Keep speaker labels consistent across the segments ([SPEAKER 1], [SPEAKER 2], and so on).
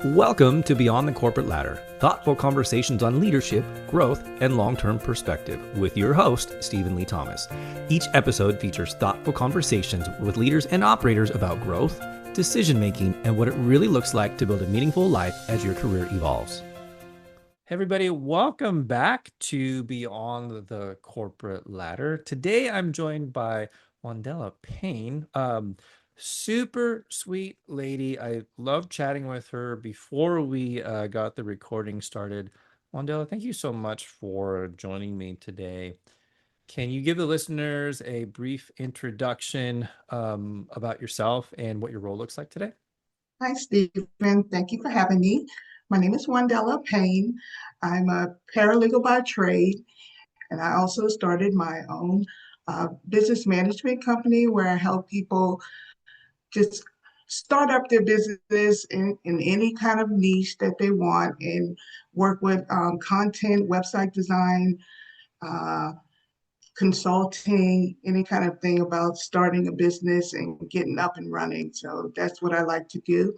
[SPEAKER 1] Welcome to Beyond the Corporate Ladder, thoughtful conversations on leadership, growth, and long-term perspective with your host, Stephen Lee Thomas. Each episode features thoughtful conversations with leaders and operators about growth, decision-making, and what it really looks like to build a meaningful life as your career evolves. Hey everybody, welcome back to Beyond the Corporate Ladder. Today I'm joined by Wondella Payne. Super sweet lady. I love chatting with her before we got the recording started. Wondella, thank you so much for joining me today. Can you give the listeners a brief introduction about yourself and what your role looks like today?
[SPEAKER 2] Hi, Stephen. Thank you for having me. My name is Wondella Payne. I'm a paralegal by trade, and I also started my own business management company where I help people just start up their business in any kind of niche that they want and work with content, website design, uh, consulting, any kind of thing about starting a business and getting up and running. So that's what I like to do.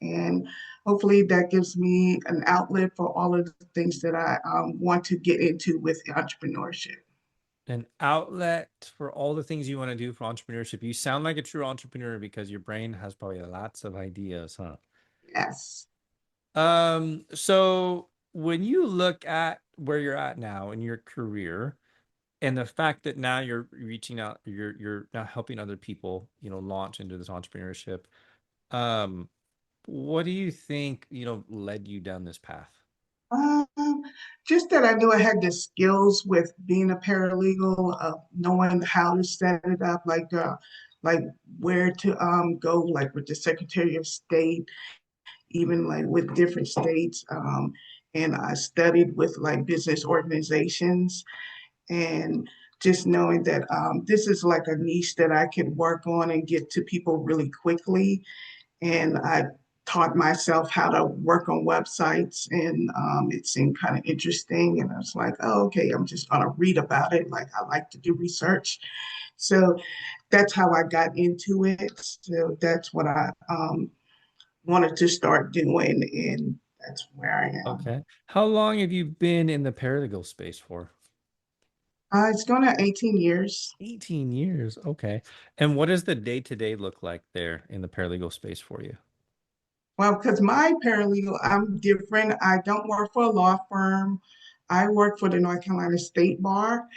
[SPEAKER 2] And hopefully that gives me an outlet for all of the things that I want to get into with entrepreneurship.
[SPEAKER 1] An outlet for all the things you want to do for entrepreneurship. You sound like a true entrepreneur because your brain has probably lots of ideas, huh?
[SPEAKER 2] Yes.
[SPEAKER 1] So when you look at where you're at now in your career and the fact that now you're reaching out, you're now helping other people, launch into this entrepreneurship, um, what do you think, led you down this path?
[SPEAKER 2] Um, just that I knew I had the skills with being a paralegal, of knowing how to set it up, like where to go, like with the Secretary of State, even like with different states. And I studied with like business organizations and just knowing that this is like a niche that I could work on and get to people really quickly. And I taught myself how to work on websites, and it seemed kind of interesting. And I was like, oh, okay, I'm just going to read about it. Like, I like to do research. So that's how I got into it. So that's what I wanted to start doing, and that's where I am.
[SPEAKER 1] Okay. How long have you been in the paralegal space for?
[SPEAKER 2] It's going to 18 years.
[SPEAKER 1] 18 years. Okay. And what does the day-to-day look like there in the paralegal space for you?
[SPEAKER 2] Well, because my paralegal, I'm different. I don't work for a law firm. I work for the North Carolina State Bar,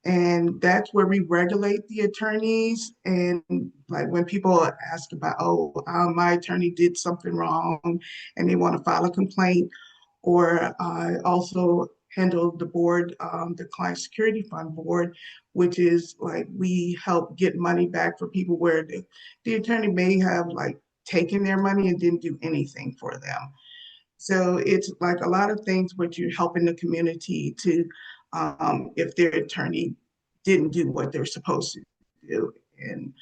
[SPEAKER 2] and that's where we regulate the attorneys. And like when people ask about, oh, my attorney did something wrong and they want to file a complaint, or I also handle the board, the Client Security Fund board, which is like we help get money back for people where the attorney may have like taken their money and didn't do anything for them. So it's like a lot of things which you're helping the community to, if their attorney didn't do what they're supposed to do. And,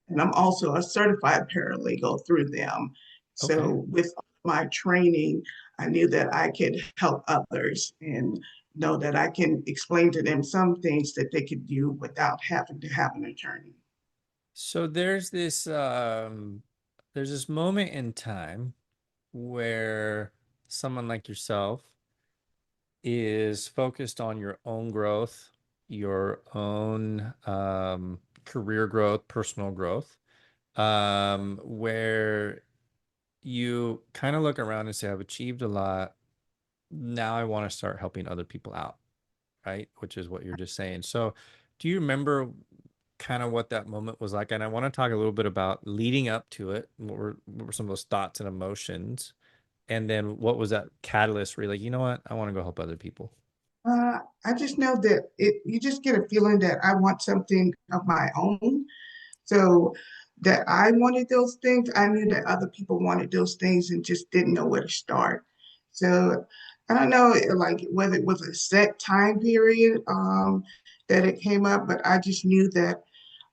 [SPEAKER 2] and I'm also a certified paralegal through them.
[SPEAKER 1] Okay.
[SPEAKER 2] So with my training, I knew that I could help others and know that I can explain to them some things that they could do without having to have an attorney.
[SPEAKER 1] So there's this moment in time where someone like yourself is focused on your own growth, your own career growth, personal growth, where you kind of look around and say, I've achieved a lot. Now I want to start helping other people out, right? Which is what you're just saying. So, do you remember kind of what that moment was like? And I want to talk a little bit about leading up to it. What were some of those thoughts and emotions? And then what was that catalyst where you're like, you know what? I want to go help other people.
[SPEAKER 2] I just know that you just get a feeling that I want something of my own. So that I wanted those things, I knew that other people wanted those things and just didn't know where to start. So I don't know, like whether it was a set time period that it came up, but I just knew that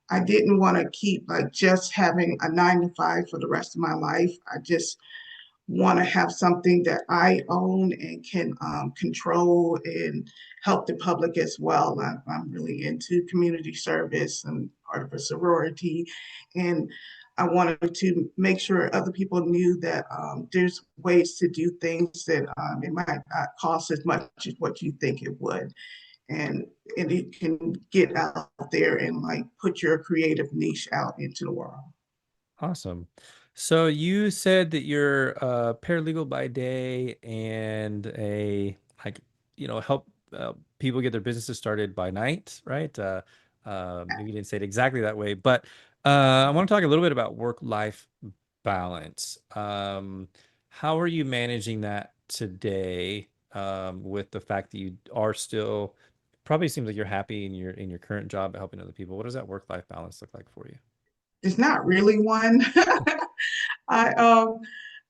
[SPEAKER 2] I didn't want to keep like just having a 9 to 5 for the rest of my life. I just want to have something that I own and can control and help the public as well. I'm really into community service and part of a sorority. And I wanted to make sure other people knew that there's ways to do things that it might not cost as much as what you think it would. And, and you can get out there and like put your creative niche out into the world.
[SPEAKER 1] Awesome. So you said that you're a paralegal by day and like, help people get their businesses started by night, right? Maybe you didn't say it exactly that way, but I want to talk a little bit about work-life balance. How are you managing that today, with the fact that you are still probably seems like you're happy in your current job at helping other people. What does that work-life balance look like for you?
[SPEAKER 2] It's not really one. I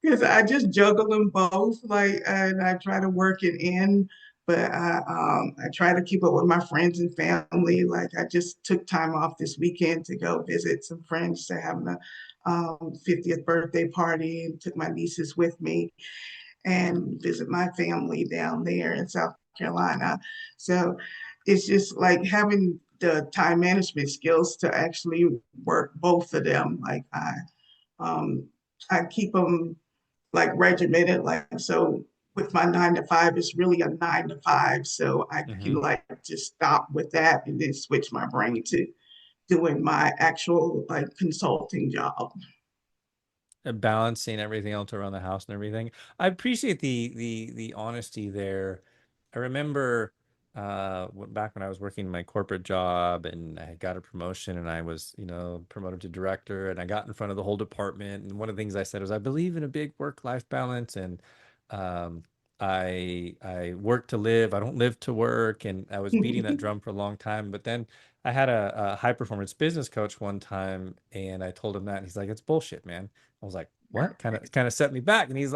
[SPEAKER 2] because I just juggle them both, like, and I try to work it in, but I try to keep up with my friends and family. Like I just took time off this weekend to go visit some friends. They're having a 50th birthday party, and took my nieces with me and visit my family down there in South Carolina. So it's just like having the time management skills to actually work both of them. Like um, I keep them like regimented, like so. With my 9 to 5, it's really a 9 to 5, so I can
[SPEAKER 1] Hmm.
[SPEAKER 2] like just stop with that and then switch my brain to doing my actual like consulting job.
[SPEAKER 1] Balancing everything else around the house and everything. I appreciate the honesty there. I remember back when I was working my corporate job and I got a promotion and I was, promoted to director and I got in front of the whole department. And one of the things I said was I believe in a big work-life balance and um I work to live, I don't live to work. And I was beating that drum for a long time. But then I had a high performance business coach one time and I told him that and he's like, it's bullshit, man. I was like, what? Kind of set me back. And he's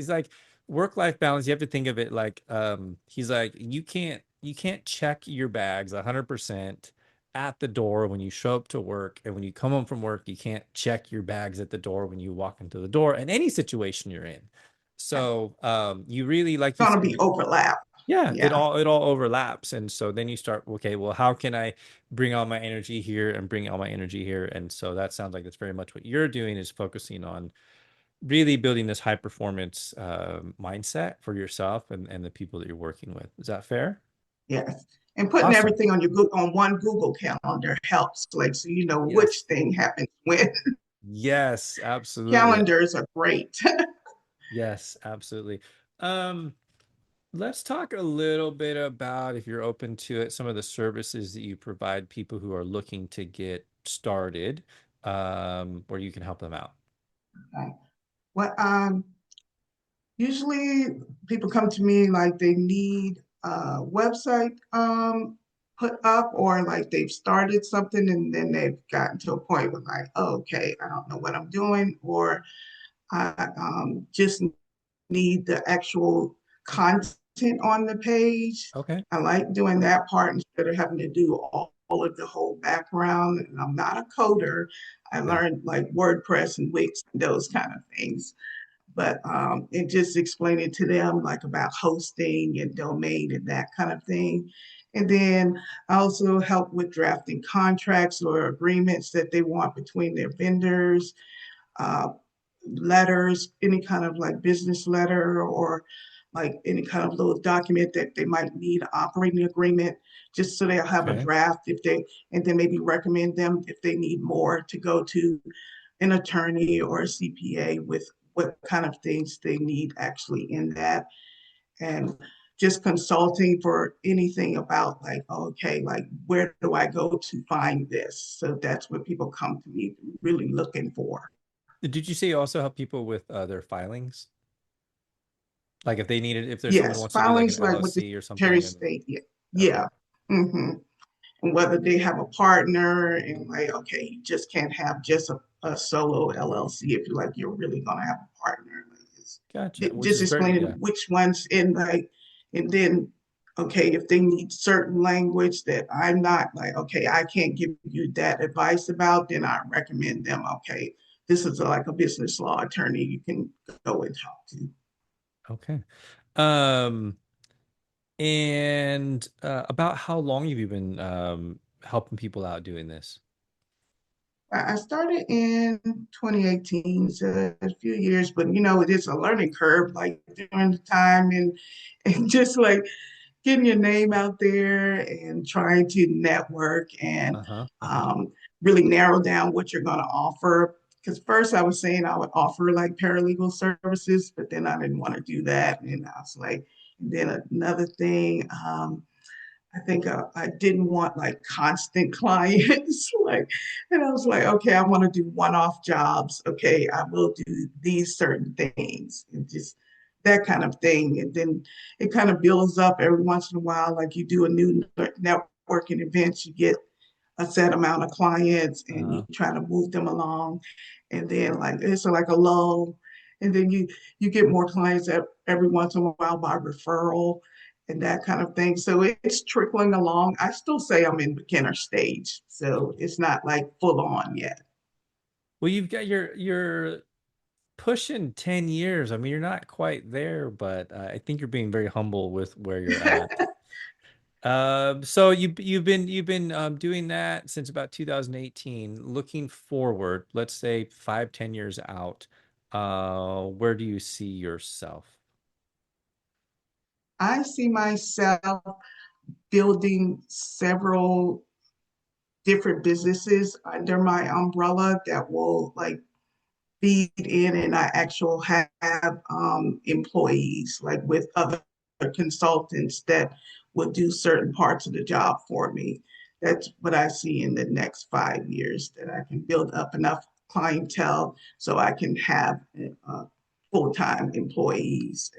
[SPEAKER 1] like, work-life balance, you have to think of it like, he's like, you can't check your bags 100% at the door when you show up to work. And when you come home from work, you can't check your bags at the door when you walk into the door in any situation you're in. So you really, like you
[SPEAKER 2] Gonna
[SPEAKER 1] said,
[SPEAKER 2] be overlap.
[SPEAKER 1] yeah, it
[SPEAKER 2] Yeah.
[SPEAKER 1] all overlaps. And so then you start, okay, well, how can I bring all my energy here and bring all my energy here? And so that sounds like that's very much what you're doing, is focusing on really building this high performance mindset for yourself and the people that you're working with. Is that fair?
[SPEAKER 2] Yes. And putting
[SPEAKER 1] Awesome.
[SPEAKER 2] everything on your on one Google Calendar helps, like so you know which
[SPEAKER 1] Yes.
[SPEAKER 2] thing happens when.
[SPEAKER 1] Yes, absolutely.
[SPEAKER 2] Calendars are great.
[SPEAKER 1] Yes, absolutely. Um, let's talk a little bit about, if you're open to it, some of the services that you provide people who are looking to get started, where you can help them out.
[SPEAKER 2] Right. Well, usually people come to me like they need a website put up, or like they've started something and then they've gotten to a point where like, oh, okay, I don't know what I'm doing, or I just need the actual content on the page.
[SPEAKER 1] Okay.
[SPEAKER 2] I like doing that part instead of having to do all of the whole background. And I'm not a coder. I
[SPEAKER 1] Yeah.
[SPEAKER 2] learned like WordPress and Wix and those kind of things. But it just explaining to them like about hosting and domain and that kind of thing. And then I also help with drafting contracts or agreements that they want between their vendors, uh, letters, any kind of like business letter or like any kind of little document that they might need, operating agreement, just so they'll have a
[SPEAKER 1] Okay.
[SPEAKER 2] draft if they, and then maybe recommend them if they need more to go to an attorney or a CPA with what kind of things they need actually in that. And just consulting for anything about like, okay, like where do I go to find this? So that's what people come to me really looking for.
[SPEAKER 1] Did you say you also help people with their filings? Like if there's someone who
[SPEAKER 2] Yes,
[SPEAKER 1] wants to do like an
[SPEAKER 2] filings like with the
[SPEAKER 1] LLC or
[SPEAKER 2] Secretary of
[SPEAKER 1] something, and
[SPEAKER 2] State. Yeah.
[SPEAKER 1] okay.
[SPEAKER 2] Yeah. hmm And whether they have a partner and like, okay, you just can't have just a solo LLC if you like, you're really gonna have a partner. Like,
[SPEAKER 1] Gotcha. Which
[SPEAKER 2] just
[SPEAKER 1] is very,
[SPEAKER 2] explaining
[SPEAKER 1] yeah.
[SPEAKER 2] which ones in like, and then okay, if they need certain language that I'm not like, okay, I can't give you that advice about, then I recommend them. Okay, this is like a business law attorney you can go and talk to.
[SPEAKER 1] Okay. Um, and about how long have you been helping people out doing this?
[SPEAKER 2] I started in 2018, so a few years, but it is a learning curve, like during the time and just like getting your name out there and trying to network and
[SPEAKER 1] Uh-huh. Uh-huh.
[SPEAKER 2] um, really narrow down what you're going to offer. Because first I was saying I would offer like paralegal services, but then I didn't want to do that. And I was like, and then another thing, I think I didn't want like constant clients, like, and I was like, okay, I want to do one-off jobs. Okay, I will do these certain things, and just that kind of thing. And then it kind of builds up every once in a while. Like you do a new networking event, you get a set amount of clients, and you
[SPEAKER 1] Uh-huh.
[SPEAKER 2] try to move them along. And then like it's like a lull, and then you get more clients every once in a while by referral and that kind of thing. So it's trickling along. I still say I'm in beginner stage, so it's not like full on yet.
[SPEAKER 1] Well, you've got you're pushing 10 years. I mean, you're not quite there, but I think you're being very humble with where you're at. So you've been doing that since about 2018. Looking forward, let's say 5, 10 years out, where do you see yourself?
[SPEAKER 2] I see myself building several different businesses under my umbrella that will like feed in, and I actually have employees like with other consultants that will do certain parts of the job for me. That's what I see in the next 5 years, that I can build up enough clientele so I can have full-time employees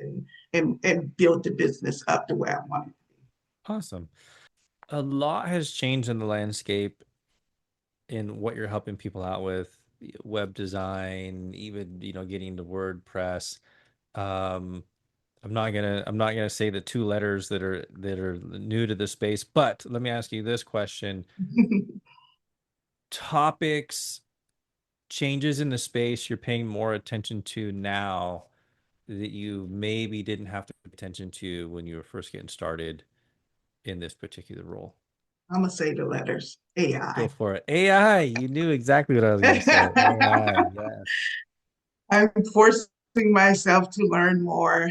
[SPEAKER 2] and build the business up the way I want it.
[SPEAKER 1] Awesome. A lot has changed in the landscape in what you're helping people out with, web design, even, getting to WordPress. Um, I'm not gonna say the two letters that are new to the space, but let me ask you this question. Topics, changes in the space you're paying more attention to now that you maybe didn't have to pay attention to when you were first getting started in this particular role.
[SPEAKER 2] I'm gonna say the letters
[SPEAKER 1] Go
[SPEAKER 2] AI.
[SPEAKER 1] for it. AI. You knew exactly what I was gonna say. AI. Yes.
[SPEAKER 2] I'm forcing myself to learn more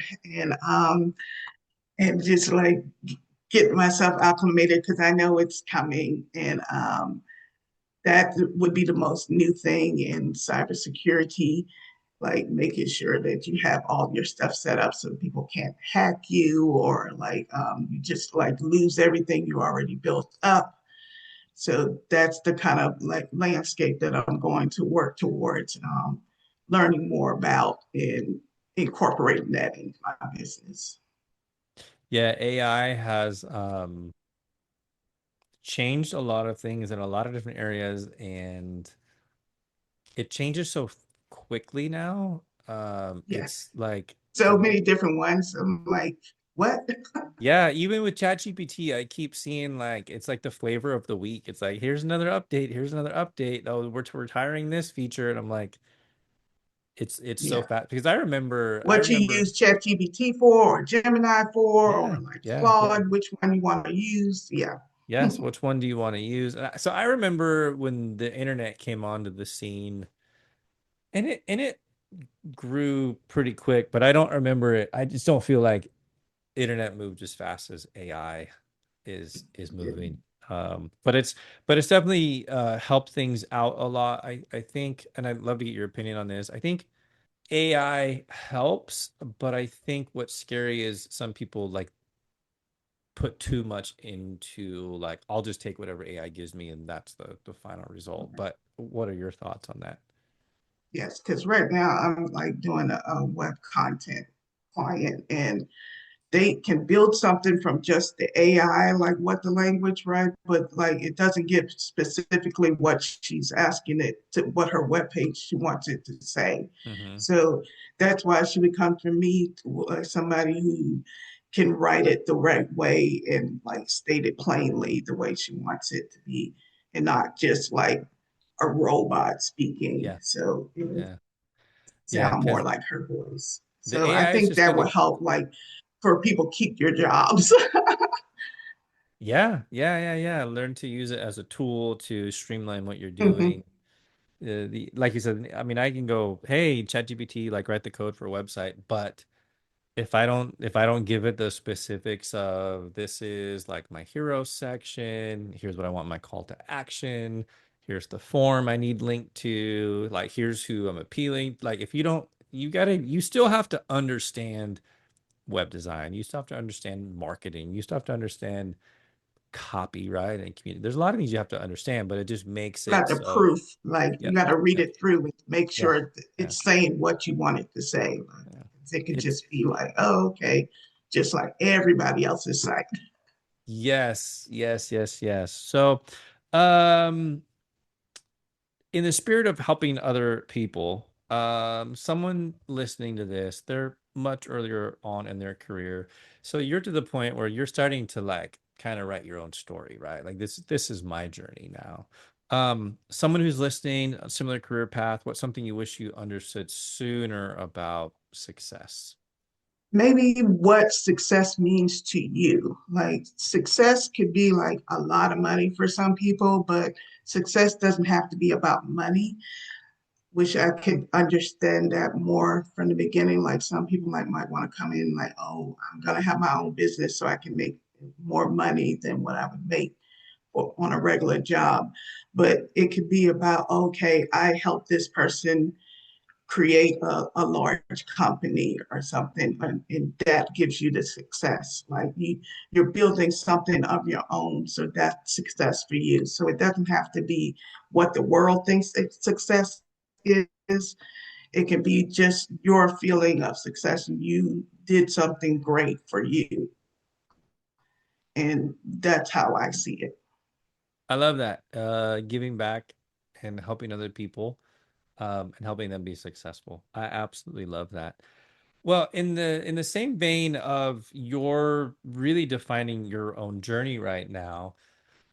[SPEAKER 2] and just like get myself acclimated because I know it's coming. And that would be the most new thing in cybersecurity, like making sure that you have all your stuff set up so people can't hack you, or like you just like lose everything you already built up. So that's the kind of like landscape that I'm going to work towards, learning more about and incorporating that into my business.
[SPEAKER 1] Yeah, AI has changed a lot of things in a lot of different areas, and it changes so quickly now.
[SPEAKER 2] Yes.
[SPEAKER 1] It's like,
[SPEAKER 2] So many different ones. I'm like, what?
[SPEAKER 1] yeah, even with ChatGPT, I keep seeing like it's like the flavor of the week. It's like, here's another update, here's another update. Oh, we're retiring this feature, and I'm like, it's so
[SPEAKER 2] Yeah.
[SPEAKER 1] fast because I remember,
[SPEAKER 2] What you use ChatGPT for, or Gemini for,
[SPEAKER 1] yeah,
[SPEAKER 2] or like
[SPEAKER 1] yeah, yeah.
[SPEAKER 2] Claude, which one you want to use. Yeah.
[SPEAKER 1] Yes, which one do you want to use? So I remember when the internet came onto the scene, and it grew pretty quick, but I don't remember it. I just don't feel like internet moved as fast as AI is moving. But it's definitely helped things out a lot. I think, and I'd love to get your opinion on this. I think AI helps, but I think what's scary is some people like put too much into like, I'll just take whatever AI gives me and that's the final result. But what are your thoughts on that?
[SPEAKER 2] Yes, because right now I'm like doing a web content client, and they can build something from just the AI, like what the language, right? But like it doesn't give specifically what she's asking it to, what her web page she wants it to say.
[SPEAKER 1] Hmm.
[SPEAKER 2] So that's why she would come to me, to, somebody who can write it the right way and like state it plainly the way she wants it to be, and not just like a robot speaking.
[SPEAKER 1] Yeah,
[SPEAKER 2] So it would
[SPEAKER 1] yeah, yeah.
[SPEAKER 2] sound more
[SPEAKER 1] Because
[SPEAKER 2] like her voice.
[SPEAKER 1] the
[SPEAKER 2] So I
[SPEAKER 1] AI is
[SPEAKER 2] think
[SPEAKER 1] just
[SPEAKER 2] that
[SPEAKER 1] gonna,
[SPEAKER 2] will help like for people keep your jobs.
[SPEAKER 1] yeah, yeah, yeah, yeah. Learn to use it as a tool to streamline what you're
[SPEAKER 2] Mhm.
[SPEAKER 1] doing. the like you said, I mean, I can go, hey, ChatGPT, like write the code for a website, but if I don't give it the specifics of this is like my hero section, here's what I want my call to action, here's the form I need linked to, like here's who I'm appealing. Like if you don't, you still have to understand web design. You still have to understand marketing. You still have to understand copyright and community. There's a lot of things you have to understand, but it just makes
[SPEAKER 2] Got
[SPEAKER 1] it
[SPEAKER 2] the
[SPEAKER 1] so.
[SPEAKER 2] proof, like you
[SPEAKER 1] Yep.
[SPEAKER 2] got to read
[SPEAKER 1] Yep.
[SPEAKER 2] it through and make
[SPEAKER 1] Yeah.
[SPEAKER 2] sure
[SPEAKER 1] Yeah.
[SPEAKER 2] it's saying what you want it to say. Like,
[SPEAKER 1] Yeah.
[SPEAKER 2] it could
[SPEAKER 1] It's
[SPEAKER 2] just be like, oh, okay, just like everybody else's site.
[SPEAKER 1] yes, yes, yes, yes. So, um, in the spirit of helping other people, someone listening to this, they're much earlier on in their career. So you're to the point where you're starting to like kind of write your own story, right? Like this is my journey now. Someone who's listening, a similar career path, what's something you wish you understood sooner about success?
[SPEAKER 2] Maybe what success means to you. Like success could be like a lot of money for some people, but success doesn't have to be about money. Wish I could understand that more from the beginning. Like some people might want to come in like, oh, I'm gonna have my own business so I can make more money than what I would make on a regular job. But it could be about, okay, I help this person create a large company or something, and that gives you the success. Like you're building something of your own, so that's success for you. So it doesn't have to be what the world thinks success is. It can be just your feeling of success, and you did something great for you, and that's how I see it.
[SPEAKER 1] I love that. Giving back and helping other people, and helping them be successful. I absolutely love that. Well, in the same vein of you're really defining your own journey right now,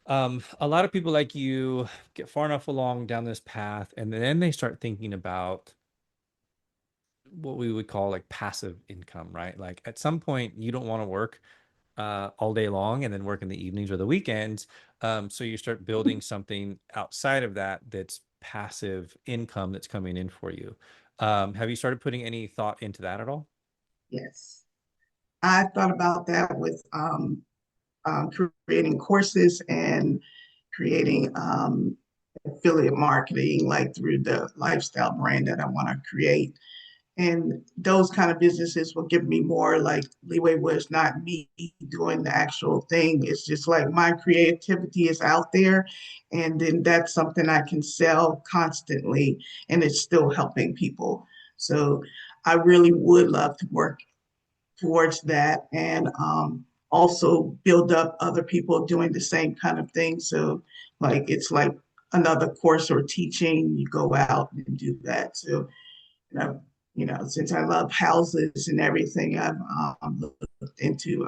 [SPEAKER 1] a lot of people like you get far enough along down this path, and then they start thinking about what we would call like passive income, right? Like at some point, you don't want to work all day long and then work in the evenings or the weekends. So you start building something outside of that that's passive income that's coming in for you. Have you started putting any thought into that at all?
[SPEAKER 2] Yes, I thought about that with creating courses and creating affiliate marketing, like through the lifestyle brand that I want to create. And those kind of businesses will give me more like leeway where it's not me doing the actual thing. It's just like my creativity is out there. And then that's something I can sell constantly and it's still helping people. So I really would love to work towards that and also build up other people doing the same kind of thing. So like it's like another course or teaching, you go out and do that. So you know, since I love houses and everything, I've looked into.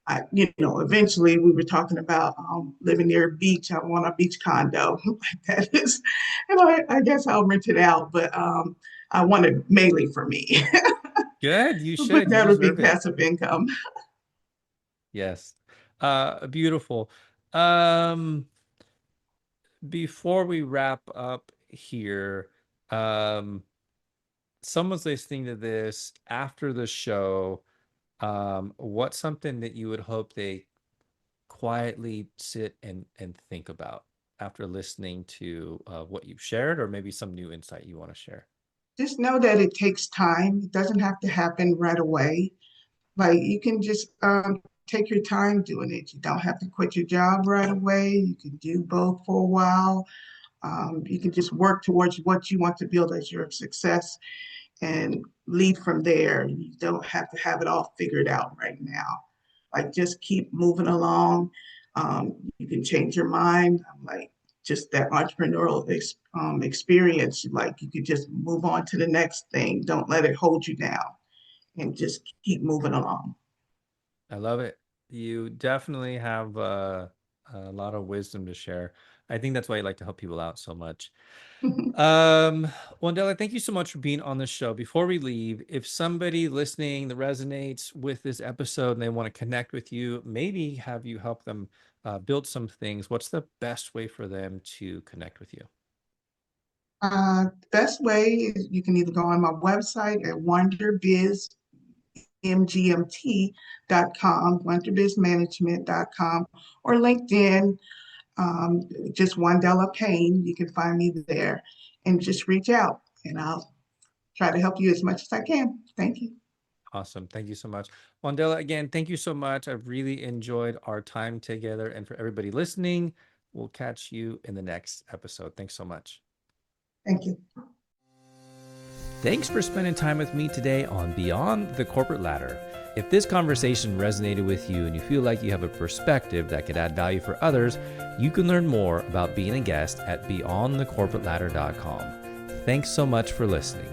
[SPEAKER 2] Eventually we were talking about living near a beach. I want a beach condo like that is, and I guess I'll rent it out, but I want it mainly for me.
[SPEAKER 1] Good. You
[SPEAKER 2] But
[SPEAKER 1] should. You
[SPEAKER 2] that would be
[SPEAKER 1] deserve it.
[SPEAKER 2] passive income.
[SPEAKER 1] Yes. Beautiful. Um, Before we wrap up here, um, someone's listening to this after the show. What's something that you would hope they quietly sit and think about after listening to what you've shared, or maybe some new insight you want to share?
[SPEAKER 2] Just know that it takes time. It doesn't have to happen right away. Like you can just take your time doing it. You don't have to quit your job right away. You can do both for a while. You can just work towards what you want to build as your success and lead from there. You don't have to have it all figured out right now. Like just keep moving along. You can change your mind. Like just that entrepreneurial experience. Like you could just move on to the next thing. Don't let it hold you down, and just keep moving along.
[SPEAKER 1] I love it. You definitely have a lot of wisdom to share. I think that's why I like to help people out so much. Um, Wandela, thank you so much for being on the show. Before we leave, if somebody listening that resonates with this episode and they want to connect with you, maybe have you help them build some things, what's the best way for them to connect with you?
[SPEAKER 2] Best way is you can either go on my website at wonderbizmgmt.com, wonderbizmanagement.com, or LinkedIn, just Wondella Payne. You can find me there and just reach out and I'll try to help you as much as I can. Thank you.
[SPEAKER 1] Awesome. Thank you so much. Wondella, again, thank you so much. I've really enjoyed our time together. And for everybody listening, we'll catch you in the next episode. Thanks so much.
[SPEAKER 2] Thank you.
[SPEAKER 1] Thanks for spending time with me today on Beyond the Corporate Ladder. If this conversation resonated with you and you feel like you have a perspective that could add value for others, you can learn more about being a guest at beyondthecorporateladder.com. Thanks so much for listening.